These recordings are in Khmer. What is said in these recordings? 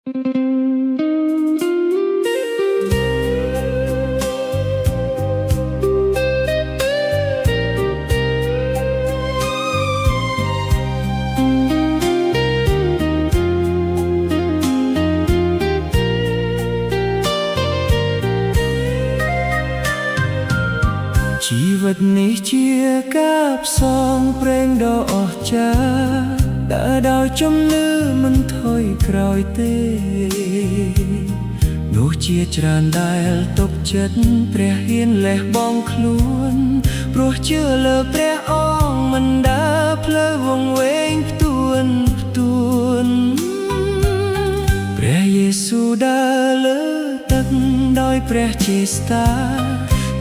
ជីវិតនេះជាការផ្សងព្រេងដ៏អស្ចារ្យដែលដោយជំនឿមិនថយក្រោយទេនោះជាច្រើនដែលទុកចិត្តព្រះហ៊ានលះបង់ខ្លួនព្រោះជឿលើព្រះអង្គមិនដើរផ្លូវវង្វេងផ្ទួនព្រះយេស៊ូវដើរលើទឹកដោយព្រះចេស្តា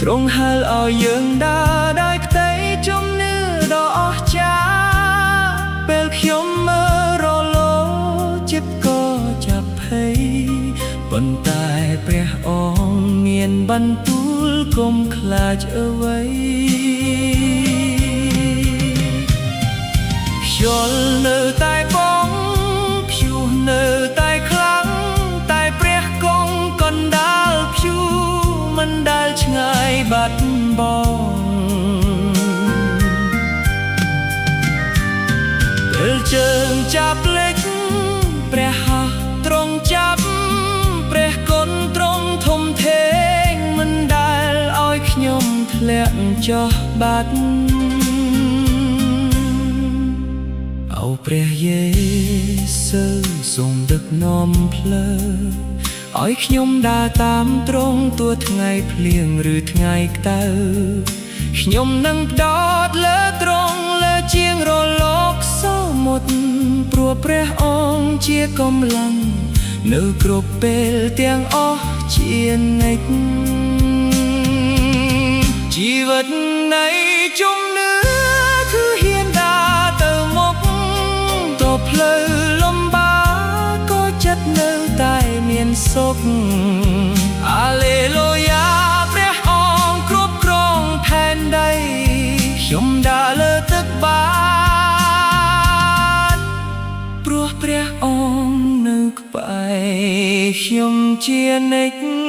ទ្រង់ហៅឲ្យយើងដើរដោយក្តីជំនឿដ៏អស្ចារ្យពេលខ្ញុំមើលរលចិត្តក៏ចាប់ភ័យប៉ុន្តែព្រះអង្គមានបន្ទូលកុំខ្លាចអ្វីខ្យល់នៅតែបងព្យុះនៅតែខ្លាំងតែព្រះគង់កណ្ដាលព្យុះមិនដែលឆ្ងាយបាត់បង់ពេលជើងចាប់លេចព្រះហស្ថទ្រង់ចាប់ព្រះគុណទ្រង់ធំធេងមិនដែលឲ្យខ្ញុំធ្លាក់ចុះបាត់អូព្រះយេស៊ូវសូមដឹកនាំផ្លូវឲ្យខ្ញុំដើរតាមទ្រង់ទោះថ្ងៃភ្លៀងឬថ្ងៃក្តៅខ្ញុំនឹងផ្ដោតលើទ្រង់លើជាងរលកសមុទ្រព្រោះព្រះអង្គជាកម្លាំងនៅគ្រប់ពេលទាំងអស់ជានិច្ចជីវិតនៃជំនឿគឺហ៊ានដើរទៅមុខតើផ្លូវលំបាកក៏ចិត្តនៅតែមានសុខអាឡេលូយ៉ាព្រះអង្គគ្រប់គ្រងផែនដីខ្ញុំដើរលើទឹកបានព្រោះព្រះអង្គនៅក្បែរខ្ញុំជានិច្ច